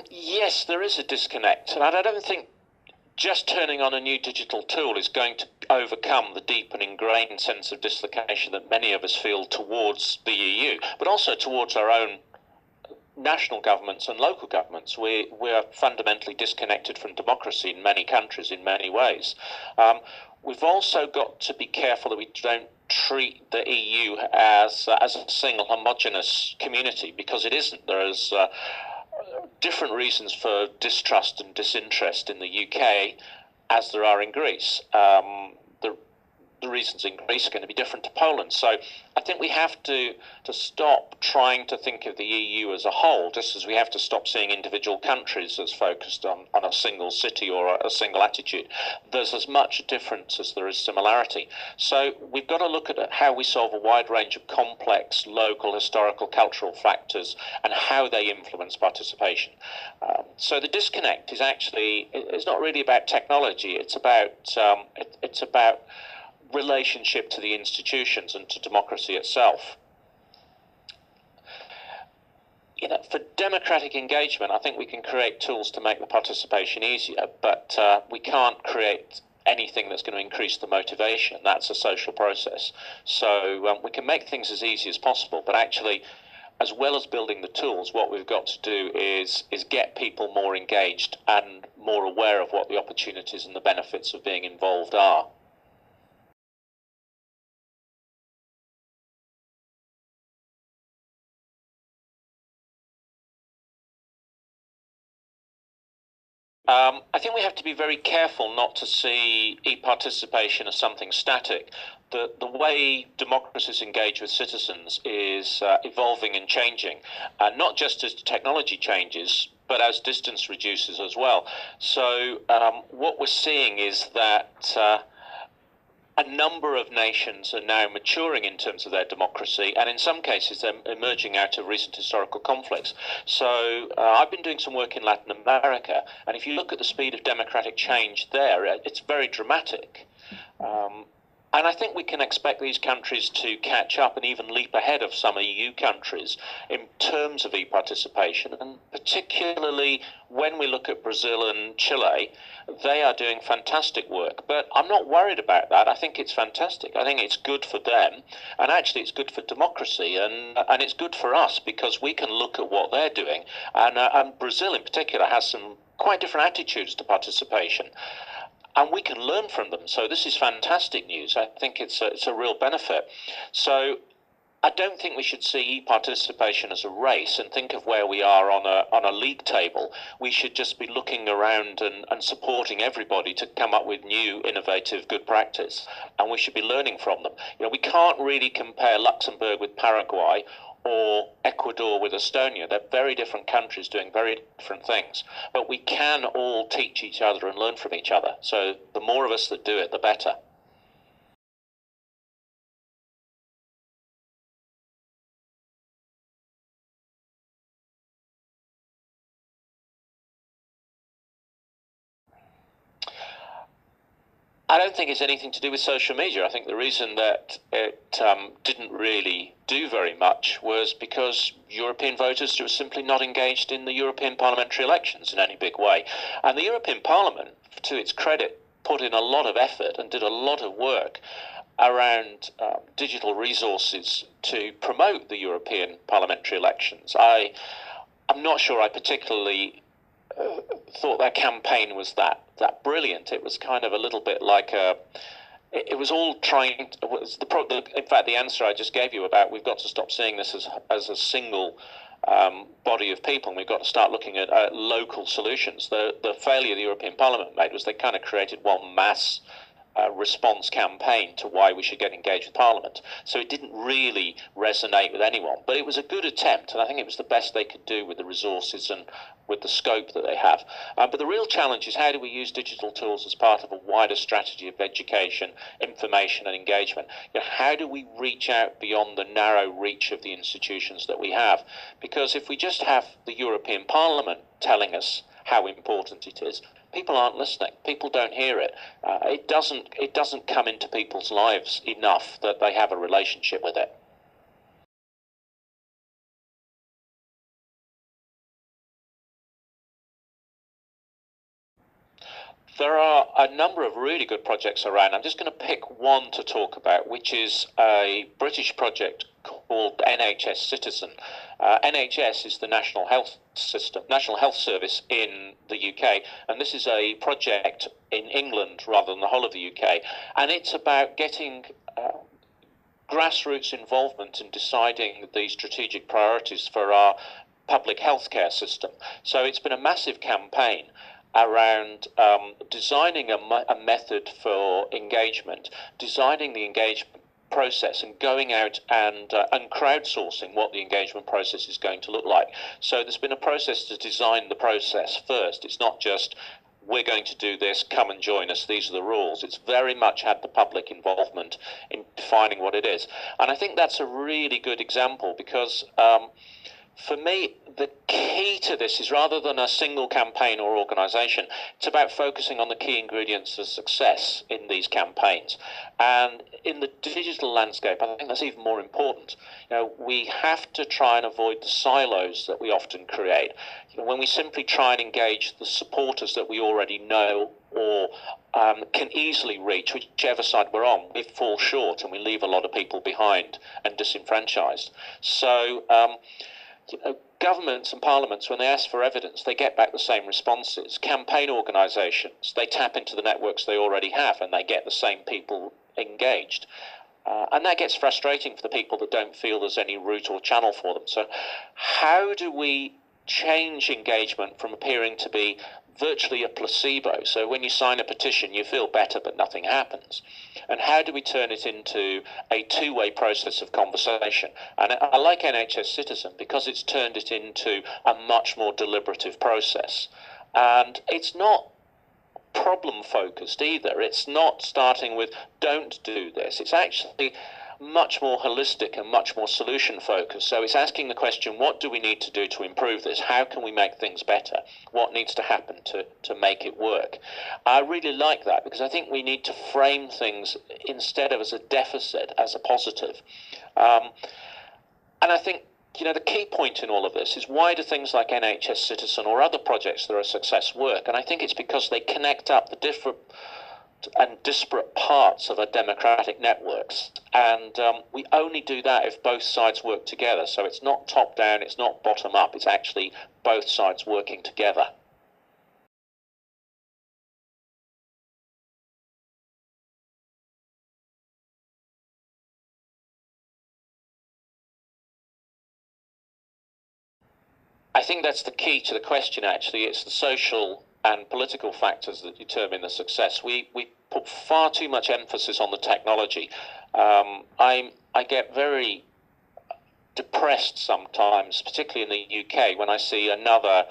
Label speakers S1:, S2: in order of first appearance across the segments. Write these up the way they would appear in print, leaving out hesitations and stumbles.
S1: Yes, there is a disconnect, and I don't think just turning on a new digital tool is going to overcome the deep and ingrained sense of dislocation that many of us feel towards the EU, but also towards our own national governments and local governments. We're fundamentally disconnected from democracy in many countries in many ways. We've also got to be careful that we don't treat the EU as a single homogenous community, because it isn't. There's different reasons for distrust and disinterest in the UK as there are in Greece. The reasons in Greece are going to be different to Poland. So I think we have to stop trying to think of the EU as a whole, just as we have to stop seeing individual countries as focused on a single city or a single attitude. There's as much difference as there is similarity. So we've got to look at how we solve a wide range of complex local, historical, cultural factors and how they influence participation. So the disconnect is actually, it's not really about technology, it's about relationship to the institutions and to democracy itself. For democratic engagement, I think we can create tools to make the participation easier, but we can't create anything that's going to increase the motivation. That's a social process. So we can make things as easy as possible, but actually, as well as building the tools, what we've got to do is get people more engaged and more aware of what the opportunities and the benefits of being involved are. I think we have to be very careful not to see e-participation as something static. The way democracies engage with citizens is evolving and changing, not just as technology changes, but as distance reduces as well. So what we're seeing is that a number of nations are now maturing in terms of their democracy, and in some cases they're emerging out of recent historical conflicts. So I've been doing some work in Latin America, and if you look at the speed of democratic change there, it's very dramatic. And I think we can expect these countries to catch up and even leap ahead of some EU countries in terms of e-participation. And particularly when we look at Brazil and Chile, they are doing fantastic work. But I'm not worried about that. I think it's fantastic. I think it's good for them. And actually it's good for democracy. And it's good for us because we can look at what they're doing. And Brazil in particular has some quite different attitudes to participation. And we can learn from them. So this is fantastic news. I think it's a real benefit. So I don't think we should see e-participation as a race and think of where we are on a league table. We should just be looking around and supporting everybody to come up with new, innovative, good practice. And we should be learning from them. We can't really compare Luxembourg with Paraguay or Ecuador with Estonia. They're very different countries doing very different things. But we can all teach each other and learn from each other. So the more of us that do it, the better. I don't think it's anything to do with social media. I think the reason that it didn't really do very much was because European voters were simply not engaged in the European parliamentary elections in any big way. And the European Parliament, to its credit, put in a lot of effort and did a lot of work around digital resources to promote the European parliamentary elections. I'm not sure I particularly thought their campaign was that brilliant. It was kind of a little bit like it was all trying. In fact, the answer I just gave you about we've got to stop seeing this as a single body of people, and we've got to start looking at local solutions. The failure the European Parliament made was they kind of created one mass response campaign to why we should get engaged with Parliament. So it didn't really resonate with anyone, but it was a good attempt, and I think it was the best they could do with the resources and with the scope that they have. But the real challenge is how do we use digital tools as part of a wider strategy of education, information and engagement? How do we reach out beyond the narrow reach of the institutions that we have? Because if we just have the European Parliament telling us how important it is, people aren't listening. People don't hear it. It doesn't come into people's lives enough that they have a relationship with it. There are a number of really good projects around. I'm just going to pick one to talk about, which is a British project called NHS Citizen. NHS is the National Health System, National Health Service in the UK, and this is a project in England rather than the whole of the UK, and it's about getting grassroots involvement in deciding the strategic priorities for our public healthcare system. So it's been a massive campaign around designing a method for engagement, designing the engagement process and going out and crowdsourcing what the engagement process is going to look like. So there's been a process to design the process first. It's not just we're going to do this, come and join us, these are the rules. It's very much had the public involvement in defining what it is. And I think that's a really good example because for me, the key to this is rather than a single campaign or organisation, it's about focusing on the key ingredients of success in these campaigns. And in the digital landscape, I think that's even more important. You know, we have to try and avoid the silos that we often create. You know, when we simply try and engage the supporters that we already know or can easily reach, whichever side we're on, we fall short and we leave a lot of people behind and disenfranchised. So, you know, governments and parliaments, when they ask for evidence, they get back the same responses. Campaign organisations, they tap into the networks they already have and they get the same people engaged. And that gets frustrating for the people that don't feel there's any route or channel for them. So how do we change engagement from appearing to be virtually a placebo? So when you sign a petition, you feel better, but nothing happens. And how do we turn it into a two-way process of conversation? And I like NHS Citizen because it's turned it into a much more deliberative process. And it's not problem-focused either. It's not starting with, don't do this. It's actually much more holistic and much more solution focused. So it's asking the question, what do we need to do to improve this? How can we make things better? What needs to happen to make it work? I really like that because I think we need to frame things instead of as a deficit, as a positive. And I think, you know, the key point in all of this is why do things like NHS Citizen or other projects that are a success work? And I think it's because they connect up the different and disparate parts of our democratic networks, and we only do that if both sides work together. So it's not top down, it's not bottom up, it's actually both sides working together. I think that's the key to the question, actually. It's the social and political factors that determine the success. We put far too much emphasis on the technology. I get very depressed sometimes, particularly in the UK, when I see another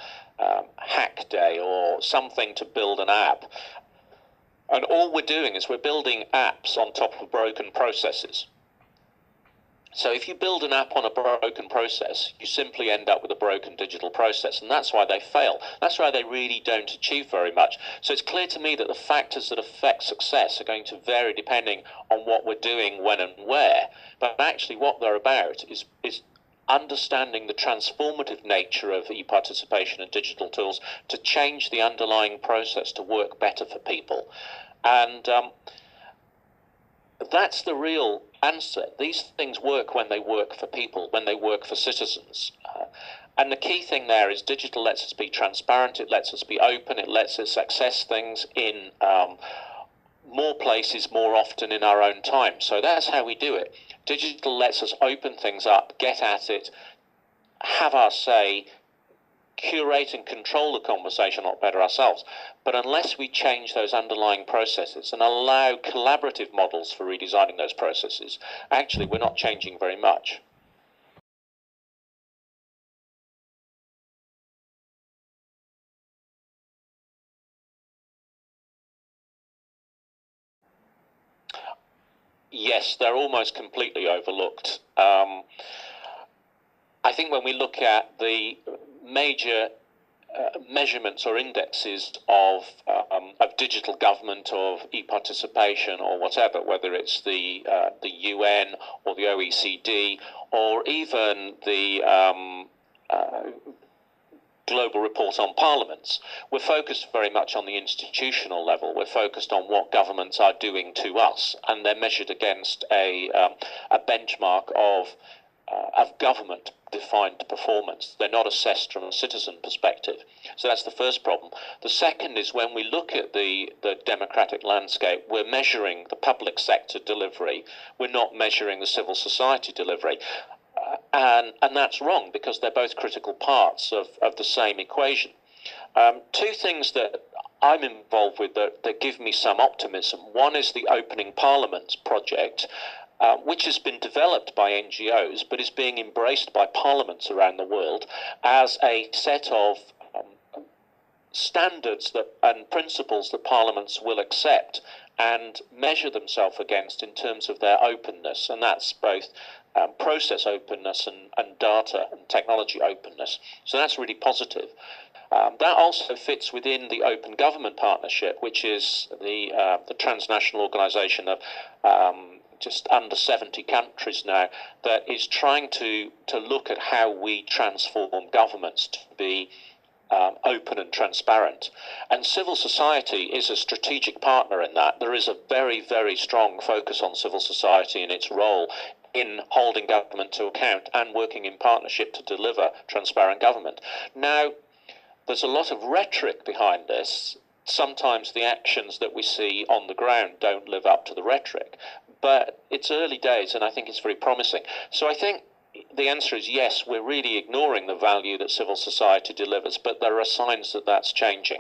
S1: hack day or something to build an app. And all we're doing is we're building apps on top of broken processes. So if you build an app on a broken process, you simply end up with a broken digital process, and that's why they fail. That's why they really don't achieve very much. So it's clear to me that the factors that affect success are going to vary depending on what we're doing, when and where. But actually what they're about is understanding the transformative nature of e-participation and digital tools to change the underlying process to work better for people. And that's the real answer. These things work when they work for people, when they work for citizens. And the key thing there is digital lets us be transparent, it lets us be open, it lets us access things in more places more often in our own time. So that's how we do it. Digital lets us open things up, get at it, have our say, curate and control the conversation a lot better ourselves. But unless we change those underlying processes and allow collaborative models for redesigning those processes, actually we're not changing very much. Yes, they're almost completely overlooked. I think when we look at the major measurements or indexes of digital government, of e-participation or whatever, whether it's the UN or the OECD or even the global report on parliaments, we're focused very much on the institutional level. We're focused on what governments are doing to us, and they're measured against a benchmark of government-defined performance. They're not assessed from a citizen perspective. So that's the first problem. The second is when we look at the democratic landscape, we're measuring the public sector delivery. We're not measuring the civil society delivery. And that's wrong, because they're both critical parts of the same equation. Two things that I'm involved with that give me some optimism. One is the Opening Parliaments project, which has been developed by NGOs but is being embraced by parliaments around the world as a set of standards and principles that parliaments will accept and measure themselves against in terms of their openness, and that's both process openness and data and technology openness. So that's really positive. That also fits within the Open Government Partnership, which is the transnational organisation of just under 70 countries now, that is trying to look at how we transform governments to be open and transparent. And civil society is a strategic partner in that. There is a very, very strong focus on civil society and its role in holding government to account and working in partnership to deliver transparent government. Now, there's a lot of rhetoric behind this. Sometimes the actions that we see on the ground don't live up to the rhetoric, but it's early days and I think it's very promising. So I think the answer is yes, we're really ignoring the value that civil society delivers, but there are signs that that's changing.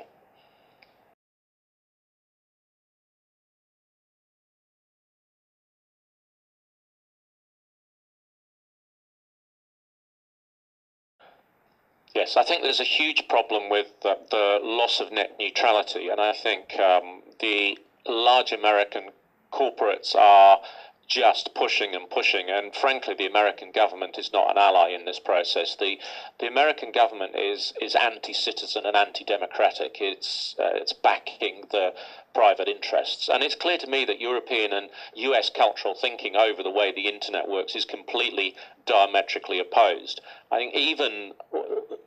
S1: Yes, I think there's a huge problem with the loss of net neutrality, and I think the large American corporates are just pushing and pushing, and frankly the American government is not an ally in this process. The American government is anti-citizen and anti-democratic. It's backing the private interests, and it's clear to me that European and US cultural thinking over the way the internet works is completely diametrically opposed. I think even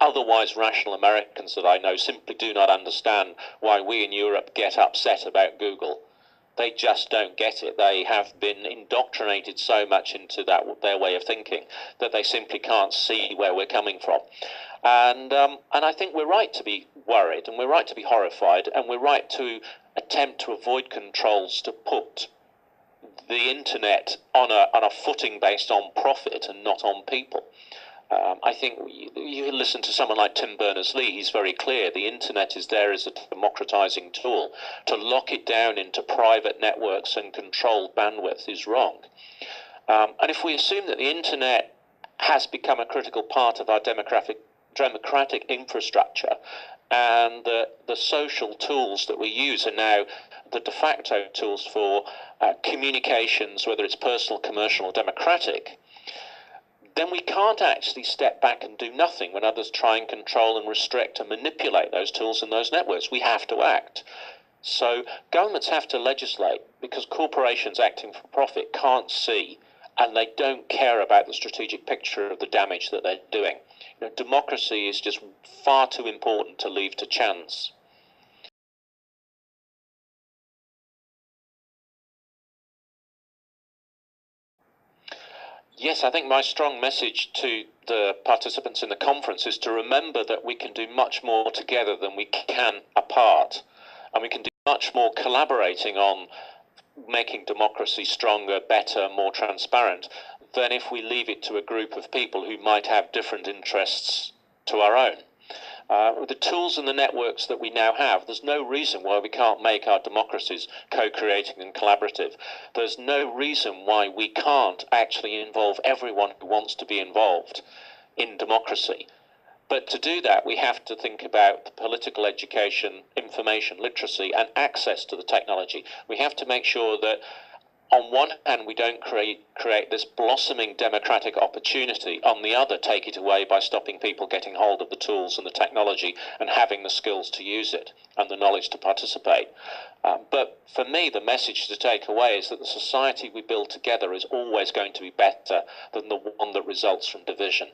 S1: otherwise rational Americans that I know simply do not understand why we in Europe get upset about Google. They just don't get it. They have been indoctrinated so much into their way of thinking that they simply can't see where we're coming from. And I think we're right to be worried, and we're right to be horrified, and we're right to attempt to avoid controls to put the internet on a footing based on profit and not on people. I think you listen to someone like Tim Berners-Lee, he's very clear. The internet is there as a democratizing tool. To lock it down into private networks and controlled bandwidth is wrong. And if we assume that the internet has become a critical part of our democratic infrastructure, and the social tools that we use are now the de facto tools for communications, whether it's personal, commercial, or democratic, then we can't actually step back and do nothing when others try and control and restrict and manipulate those tools and those networks. We have to act. So governments have to legislate, because corporations acting for profit can't see, and they don't care about the strategic picture of the damage that they're doing. You know, democracy is just far too important to leave to chance. Yes, I think my strong message to the participants in the conference is to remember that we can do much more together than we can apart. And we can do much more collaborating on making democracy stronger, better, more transparent, than if we leave it to a group of people who might have different interests to our own. With the tools and the networks that we now have, there's no reason why we can't make our democracies co-creating and collaborative. There's no reason why we can't actually involve everyone who wants to be involved in democracy. But to do that, we have to think about the political education, information literacy, and access to the technology. We have to make sure that on one hand, we don't create this blossoming democratic opportunity. On the other, take it away by stopping people getting hold of the tools and the technology and having the skills to use it and the knowledge to participate. But for me, the message to take away is that the society we build together is always going to be better than the one that results from division.